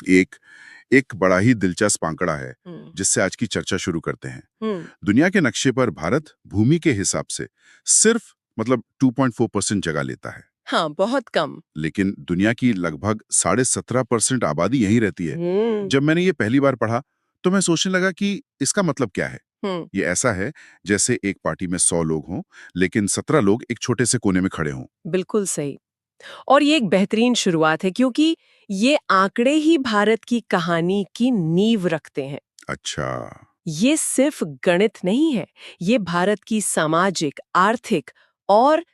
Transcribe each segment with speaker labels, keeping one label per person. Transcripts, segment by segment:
Speaker 1: एक एक बड़ा ही दिलचस्प आंकड़ा है
Speaker 2: हम्म।
Speaker 1: जिससे आज की चर्चा शुरू करते हैं।
Speaker 2: हम्म।
Speaker 1: दुनिया के नक्शे पर भारत भूमि के हिसाब से सिर्फ 2.4% जगह लेता है,
Speaker 2: हाँ, बहुत कम।
Speaker 1: लेकिन दुनिया की लगभग 17.5% आबादी यहीं रहती है।
Speaker 2: हम्म।
Speaker 1: जब मैंने ये पहली बार पढ़ा तो मैं सोचने लगा कि इसका मतलब क्या है।
Speaker 2: हम्म।
Speaker 1: ये ऐसा है जैसे एक पार्टी में 100 लोग हों, लेकिन 17 लोग एक छोटे से कोने में खड़े हों।
Speaker 2: बिल्कुल सही। और ये एक बेहतरीन शुरुआत है क्योंकि ये आंकड़े ही भारत की कहानी की नींव रखते हैं।
Speaker 1: अच्छा।
Speaker 2: ये सिर्फ गणित नहीं है, ये भारत की सामाजिक, आर्थिक और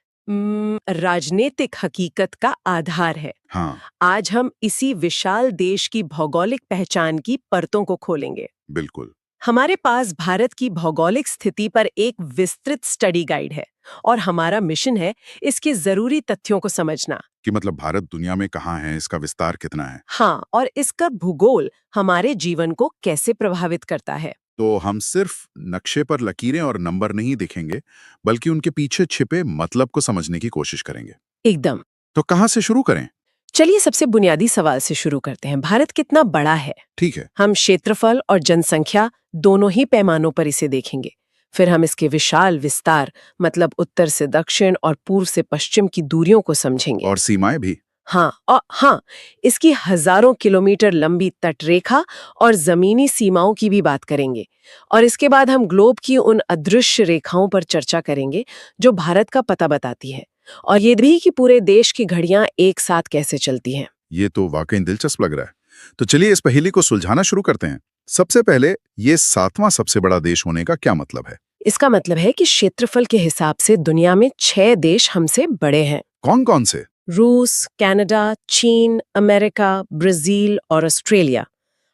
Speaker 2: राजनीतिक हकीकत का आधार है।
Speaker 1: हाँ,
Speaker 2: आज हम इसी विशाल देश की भौगोलिक पहचान की परतों को खोलेंगे।
Speaker 1: बिल्कुल।
Speaker 2: हमारे पास भारत की भौगोलिक स्थिति पर एक विस्तृत स्टडी गाइड है और हमारा मिशन है इसके जरूरी तथ्यों को समझना।
Speaker 1: कि मतलब भारत दुनिया में कहाँ है, इसका विस्तार कितना है।
Speaker 2: हाँ, और इसका भूगोल हमारे जीवन को कैसे प्रभावित करता है।
Speaker 1: तो हम सिर्फ नक्शे पर लकीरें और नंबर नहीं देखेंगे, बल्कि उनके पीछे छिपे मतलब को समझने की कोशिश करेंगे।
Speaker 2: एकदम।
Speaker 1: तो कहाँ से शुरू करें?
Speaker 2: चलिए सबसे बुनियादी सवाल से शुरू करते हैं। भारत कितना बड़ा है?
Speaker 1: ठीक है।
Speaker 2: हम क्षेत्रफल और जनसंख्या दोनों ही पैमानों पर इसे देखेंगे। फिर हम इसके विशाल विस्तार मतलब उत्तर से दक्षिण और पूर्व से पश्चिम की दूरियों को समझेंगे।
Speaker 1: और सीमाएं भी।
Speaker 2: हाँ, इसकी हजारों किलोमीटर लंबी तटरेखा और जमीनी सीमाओं की भी बात करेंगे। और इसके बाद हम ग्लोब की उन अदृश्य रेखाओं पर चर्चा करेंगे जो भारत का पता बताती है। और ये भी कि पूरे देश की घड़ियां एक साथ कैसे चलती हैं।
Speaker 1: ये तो वाकई दिलचस्प लग रहा है। तो चलिए इस पहेली को सुलझाना शुरू करते हैं। सबसे पहले, ये 7वां सबसे बड़ा देश होने का क्या मतलब है?
Speaker 2: इसका मतलब है कि क्षेत्रफल के हिसाब से दुनिया में 6 देश हमसे बड़े हैं।
Speaker 1: कौन कौन से?
Speaker 2: रूस, कनाडा, चीन, अमेरिका, ब्राजील और ऑस्ट्रेलिया।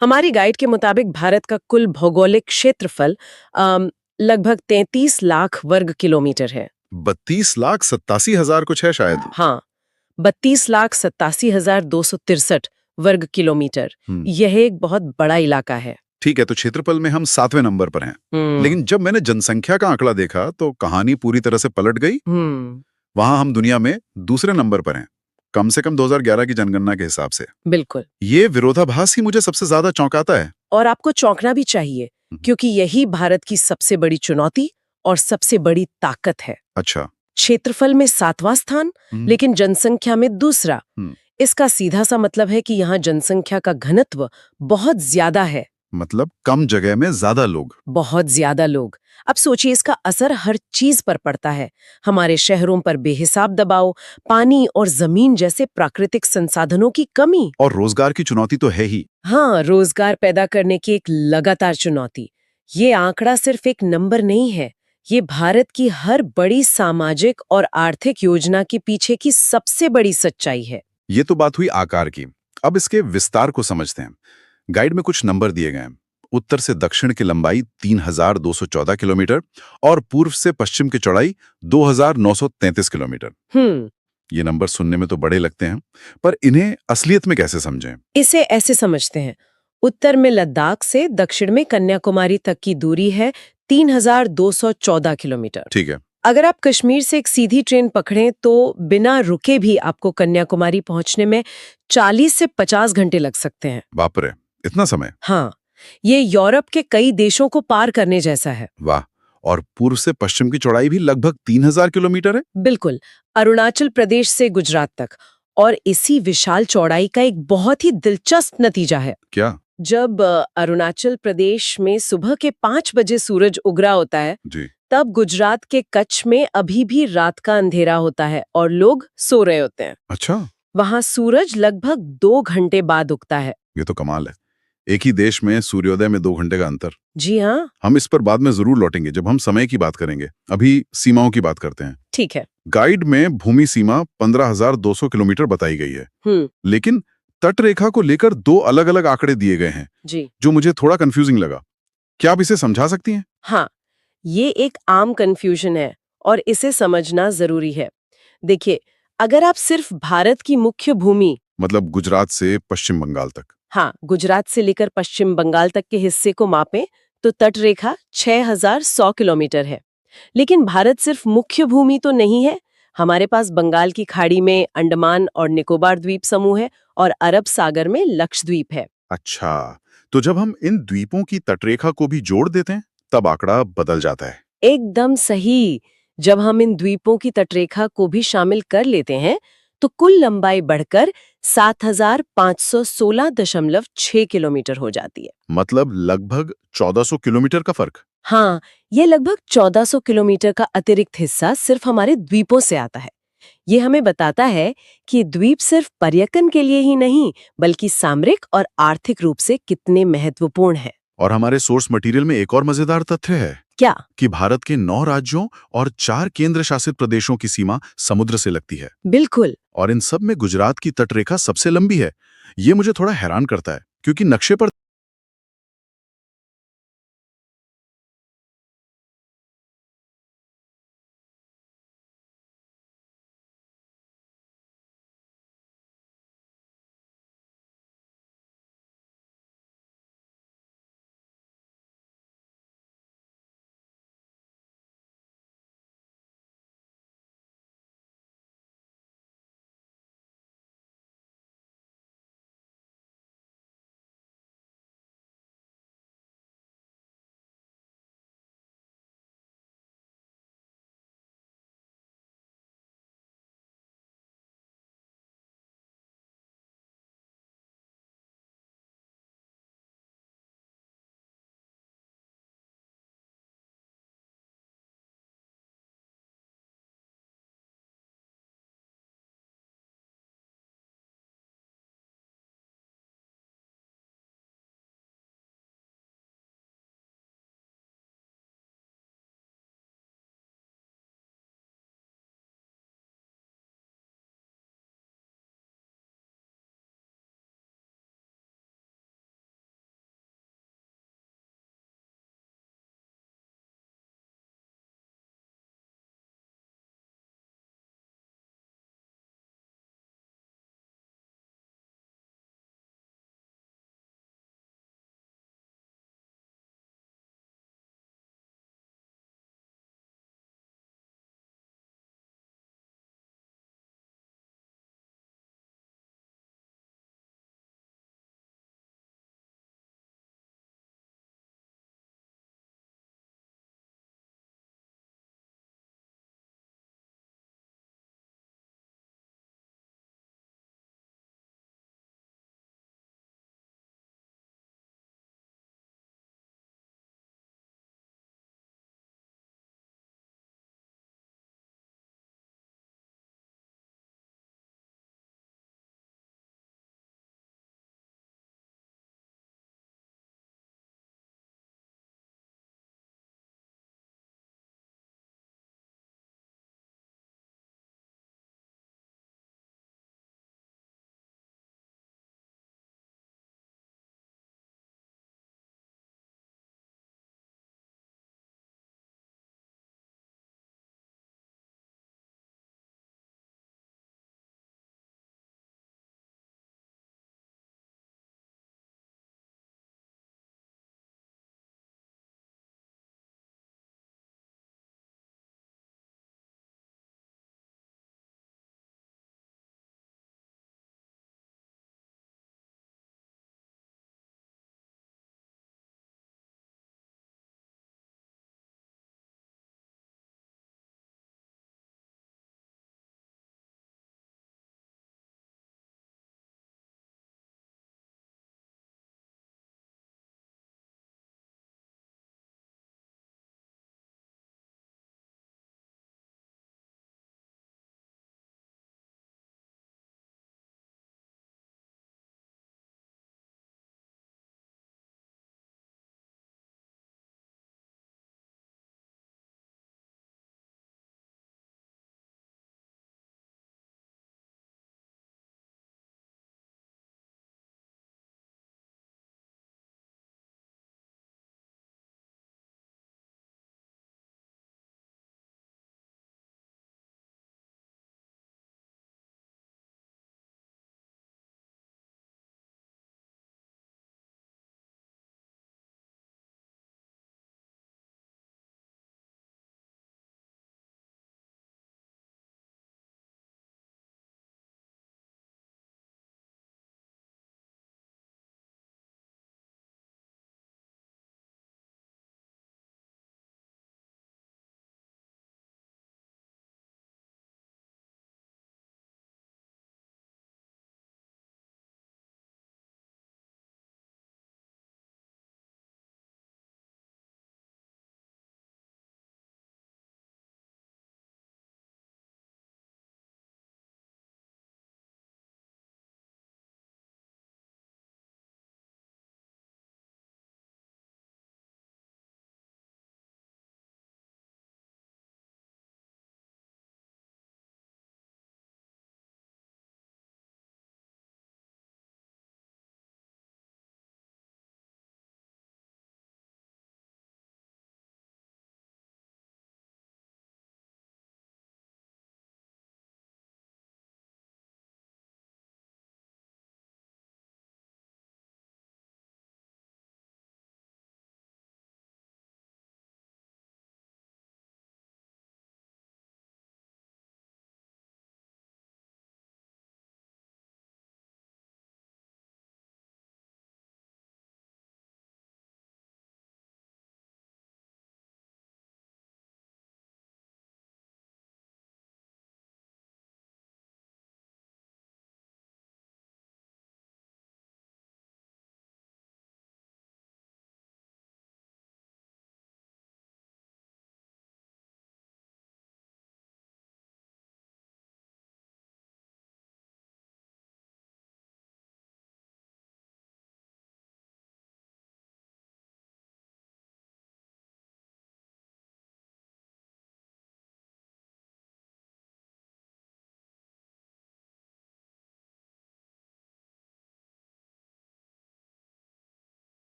Speaker 2: हमारी गाइड के मुताबिक भारत का कुल भौगोलिक क्षेत्रफल लगभग 33 लाख वर्ग किलोमीटर है।
Speaker 1: 32,87,000 कुछ है शायद।
Speaker 2: हाँ, 32,87,263 वर्ग किलोमीटर। यह एक बहुत बड़ा इलाका है।
Speaker 1: ठीक है, तो क्षेत्रफल में हम 7वें नंबर पर हैं। लेकिन जब मैंने जनसंख्या का आंकड़ा देखा तो कहानी पूरी तरह से पलट गई। वहां हम दुनिया में दूसरे नंबर पर हैं, कम से कम 2011 की जनगणना के हिसाब से।
Speaker 2: बिल्कुल।
Speaker 1: ये विरोधाभास ही मुझे सबसे ज्यादा चौंकाता है।
Speaker 2: और आपको चौंकना भी चाहिए, क्योंकि यही भारत की सबसे बड़ी चुनौती और सबसे बड़ी ताकत है।
Speaker 1: अच्छा।
Speaker 2: क्षेत्रफल में 7वां स्थान, लेकिन जनसंख्या में दूसरा। इसका सीधा सा मतलब है कि यहाँ जनसंख्या का घनत्व बहुत ज्यादा है।
Speaker 1: मतलब कम जगह में ज्यादा लोग।
Speaker 2: बहुत ज्यादा लोग। अब सोचिए, इसका असर हर चीज पर पड़ता है। हमारे शहरों पर बेहिसाब दबाव, पानी और जमीन जैसे प्राकृतिक संसाधनों की कमी।
Speaker 1: और रोजगार की चुनौती तो है ही।
Speaker 2: हाँ, रोजगार पैदा करने की एक लगातार चुनौती। ये आंकड़ा सिर्फ एक नंबर नहीं है, ये भारत की हर बड़ी सामाजिक और आर्थिक योजना के पीछे की सबसे बड़ी सच्चाई है।
Speaker 1: ये तो बात हुई आकार की। अब इसके विस्तार को समझते हैं। गाइड में कुछ नंबर दिए गए हैं। उत्तर से दक्षिण की लंबाई 3,214 किलोमीटर और पूर्व से पश्चिम की चौड़ाई 2,933 किलोमीटर। ये नंबर सुनने में तो बड़े लगते हैं, पर इन्हें असलियत में कैसे समझें?
Speaker 2: इसे ऐसे समझते हैं। उत्तर में लद्दाख से दक्षिण में कन्याकुमारी तक की दूरी है 3,214 किलोमीटर।
Speaker 1: ठीक है।
Speaker 2: अगर आप कश्मीर से एक सीधी ट्रेन पकड़ें तो बिना रुके भी आपको कन्याकुमारी पहुंचने में 40 से 50 घंटे लग सकते हैं।
Speaker 1: बाप रे, इतना समय?
Speaker 2: हाँ, ये यूरोप के कई देशों को पार करने जैसा है।
Speaker 1: वाह। और पूर्व से पश्चिम की चौड़ाई भी लगभग 3,000 किलोमीटर है।
Speaker 2: बिल्कुल, अरुणाचल प्रदेश से गुजरात तक। और इसी विशाल चौड़ाई का एक बहुत ही दिलचस्प नतीजा है।
Speaker 1: क्या?
Speaker 2: जब अरुणाचल प्रदेश में सुबह के 5 बजे सूरज उग रहा होता है,
Speaker 1: जी।
Speaker 2: तब गुजरात के कच्छ में अभी भी रात का अंधेरा होता है और लोग सो रहे होते हैं।
Speaker 1: अच्छा।
Speaker 2: वहां सूरज लगभग 2 घंटे बाद उगता है।
Speaker 1: ये तो कमाल है। एक ही देश में सूर्योदय में 2 घंटे का अंतर।
Speaker 2: जी हाँ।
Speaker 1: हम इस पर बाद में जरूर लौटेंगे जब हम समय की बात करेंगे। अभी सीमाओं की बात करते हैं।
Speaker 2: ठीक है।
Speaker 1: गाइड में भूमि सीमा 15,200 किलोमीटर बताई गई है। लेकिन तट रेखा को लेकर 2 अलग-अलग आंकड़े दिए गए हैं,
Speaker 2: जी।
Speaker 1: जो मुझे थोड़ा कंफ्यूजिंग लगा। क्या आप इसे समझा सकती हैं?
Speaker 2: हाँ, ये एक आम कंफ्यूजन है और इसे समझना जरूरी है। देखिए, अगर आप सिर्फ भारत की मुख्य भूमि
Speaker 1: मतलब गुजरात से पश्चिम बंगाल तक।
Speaker 2: हाँ, गुजरात से लेकर पश्चिम बंगाल तक के हिस्से को मापें तो तट रेखा 6,100 किलोमीटर है। लेकिन भारत सिर्फ मुख्य भूमि तो नहीं है। हमारे पास बंगाल की खाड़ी में अंडमान और निकोबार द्वीप समूह है और अरब सागर में लक्षद्वीप है।
Speaker 1: अच्छा, तो जब हम इन द्वीपों की तटरेखा को भी जोड़ देते हैं, तब आंकड़ा बदल जाता है।
Speaker 2: एकदम सही। जब हम इन द्वीपों की तटरेखा को भी शामिल कर लेते हैं, तो कुल लंबाई बढ़कर 7,516.6 किलोमीटर हो जाती है।
Speaker 1: मतलब लगभग 1400 किलोमीटर का फर्क।
Speaker 2: हाँ, ये लगभग 1400 किलोमीटर का अतिरिक्त हिस्सा सिर्फ हमारे द्वीपों से आता है। ये हमें बताता है कि द्वीप सिर्फ पर्यटन के लिए ही नहीं, बल्कि सामरिक और आर्थिक रूप से कितने महत्वपूर्ण हैं।
Speaker 1: और हमारे सोर्स मटेरियल में एक और मजेदार तथ्य है
Speaker 2: क्या?
Speaker 1: कि भारत के 9 राज्यों और 4 केंद्र शासित प्रदेशों की सीमा समुद्र से लगती है।
Speaker 2: बिल्कुल।
Speaker 1: और इन सब में गुजरात की तटरेखा सबसे लंबी है। ये मुझे थोड़ा हैरान करता है, क्योंकि नक्शे पर